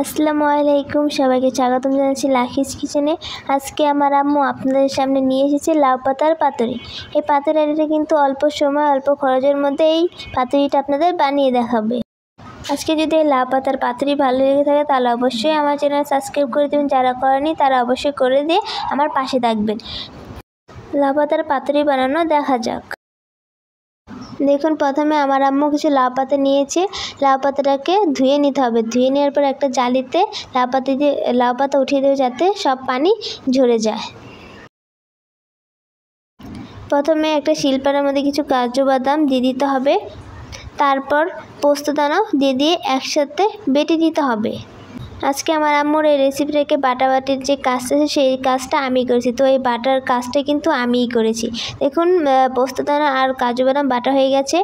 আসসালামু আলাইকুম, সবাইকে স্বাগতম জানাচ্ছি লাকিস কিচেনে। আজকে আমার আম্মু আপনাদের সামনে নিয়ে এসেছে লাউ পাতার পাতুরি। এই পাতুরিটা কিন্তু অল্প সময় অল্প খরচের মধ্যে এই পাতুরিটা আপনাদের বানিয়ে দেখাবে। আজকে যদি এই লাউ পাতার পাতুরি ভালো লেগে থাকে তাহলে অবশ্যই আমার চ্যানেল সাবস্ক্রাইব করে দেবেন, যারা করেনি তারা অবশ্যই করে দিয়ে আমার পাশে থাকবেন। লাউ পাতার পাতুরি বানানো দেখা যাক। দেখুন, প্রথমে আমার আম্মু কিছু লাউ পাতা নিয়েছে। লাউ পাতাটাকে ধুয়ে নিতে হবে। ধুয়ে নেওয়ার পর একটা জালিতে লাউ পাতা উঠিয়ে দেবে যাতে সব পানি ঝরে যায়। প্রথমে একটা শিলপাটার মধ্যে কিছু কাজু বাদাম দিয়ে দিতে হবে। তারপর পোস্তদানাও দিয়ে একসাথে বেটে দিতে হবে। আজকে আমার আম্মুর এই রেসিপিটাকে বাটাবাটির যে কাজটা আছে সেই কাজটা আমি করেছি, তো এই বাটার কাজটা কিন্তু আমিই করেছি। দেখুন, পোস্তদানা আর কাজু বাদাম বাটা হয়ে গেছে।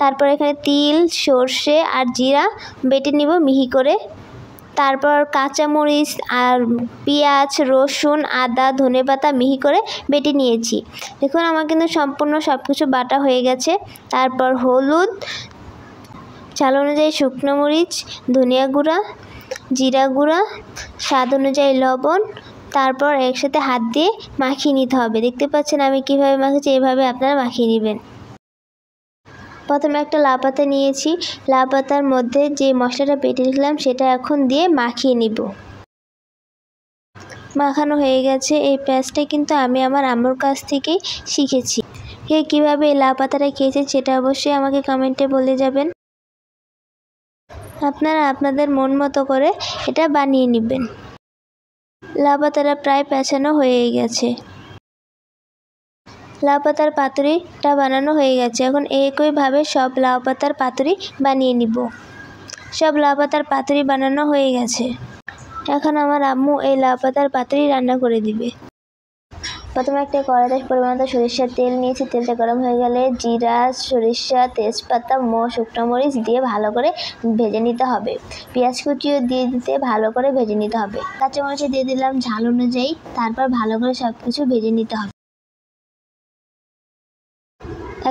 তারপর এখানে তিল, সর্ষে আর জিরা বেটে নিব মিহি করে। তারপর কাঁচামরিচ আর পেঁয়াজ, রসুন, আদা, ধনেপাতা মিহি করে বেটে নিয়েছি। দেখুন, আমার কিন্তু সম্পূর্ণ সব কিছু বাটা হয়ে গেছে। তারপর হলুদ, চাল অনুযায়ী শুকনো মরিচ, ধনিয়া গুঁড়া, জিরা গুঁড়া, স্বাদ অনুযায়ী লবণ। তারপর একসাথে হাত দিয়ে মাখিয়ে নিতে হবে। দেখতে পাচ্ছেন আমি কিভাবে মাখিয়েছি, এইভাবে আপনারা মাখিয়ে নেবেন। প্রথমে একটা লাউ পাতা নিয়েছি। লাউ পাতার মধ্যে যে মশলাটা বেটে রেখেছিলাম সেটা এখন দিয়ে মাখিয়ে নিব। মাখানো হয়ে গেছে। এই পেঁয়াজটা কিন্তু আমি আমার আম্মুর কাছ থেকেই শিখেছি। কে কীভাবে এই লাউ পাতাটা খেয়েছে সেটা অবশ্যই আমাকে কমেন্টে বলে যাবেন। আপনারা আপনাদের মন মতো করে এটা বানিয়ে নেবেন। লাউ পাতাটা প্রায় পেঁচানো হয়ে গেছে। লাউ পাতার পাতুরিটা বানানো হয়ে গেছে। এখন একইভাবে সব লাউ পাতার পাতুরি বানিয়ে নিব। সব লাউ পাতার পাতুরি বানানো হয়ে গেছে। এখন আমার আম্মু এই লাউ পাতার পাতুরি রান্না করে দিবে। প্রথমে একটা কড়াইতে পরিমাণ সরিষার তেল নিয়েছি। তেলটা গরম হয়ে গেলে জিরা, সরিষা, তেজপাতা, শুকনো মরিচ দিয়ে ভালো করে ভেজে নিতে হবে। পেঁয়াজ কুচিও দিয়ে দিতে ভালো করে ভেজে নিতে হবে। কাঁচামরিচ দিয়ে দিলাম ঝাল অনুযায়ী। তারপর ভালো করে সব কিছু ভেজে নিতে হবে।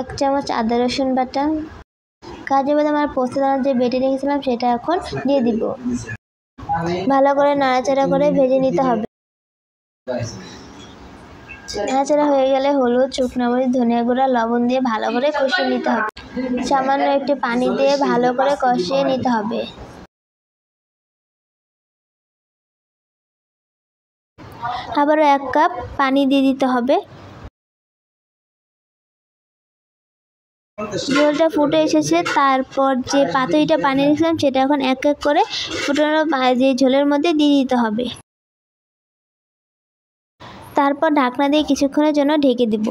1 চামচ আদা রসুন বাটা, কাজু বাদাম আর পোস্তদানা যে বেটে রেখেছিলাম সেটা এখন দিয়ে দিব। ভালো করে নাড়াচাড়া করে ভেজে নিতে হবে। নাড়াচাড়া হয়ে গেলে হলুদ, শুকনো মরিচ, ধনিয়া গুঁড়া, লবণ দিয়ে ভালো করে কষিয়ে নিতে হবে। সামান্য একটু পানি দিয়ে ভালো করে কষিয়ে নিতে হবে। আবারও 1 কাপ পানি দিয়ে দিতে হবে। ঝোলটা ফুটে এসেছে। তারপর যে পাতুরিটা বানিয়ে রেখেছিলাম সেটা এখন এক এক করে ফুটানো যে ঝোলের মধ্যে দিয়ে দিতে হবে। তারপর ঢাকনা দিয়ে কিছুক্ষণের জন্য ঢেকে দিব।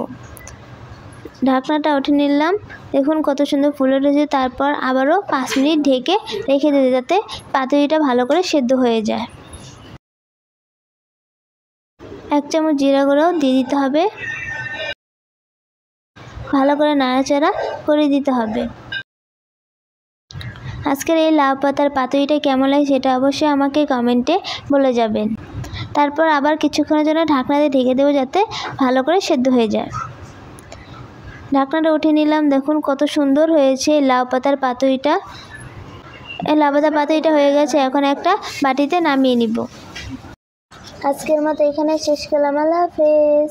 ঢাকনাটা উঠে নিলাম। দেখুন কত সুন্দর ফুলে উঠেছে। তারপর আবারও 5 মিনিট ঢেকে রেখে দিতে যাতে পাতুরিটা ভালো করে সেদ্ধ হয়ে যায়। 1 চামচ জিরা গুঁড়াও দিয়ে দিতে হবে। ভালো করে নাড়াচাড়া করে দিতে হবে। আজকের এই লাউ পাতার পাতুরিটা কেমন লাগে সেটা অবশ্যই আমাকে কমেন্টে বলে যাবেন। তারপর আবার কিছুক্ষণের জন্য ঢাকনা দিয়ে ঢেকে দেবো যাতে ভালো করে সেদ্ধ হয়ে যায়। ঢাকনাটা উঠিয়ে নিলাম। দেখুন কত সুন্দর হয়েছে এই লাউ পাতার পাতুরিটা। এই লাউ পাতার পাতুরিটা হয়ে গেছে। এখন একটা বাটিতে নামিয়ে নিব। আজকের মতো এখানে শেষ করলাম। আল্লাহ হাফেজ।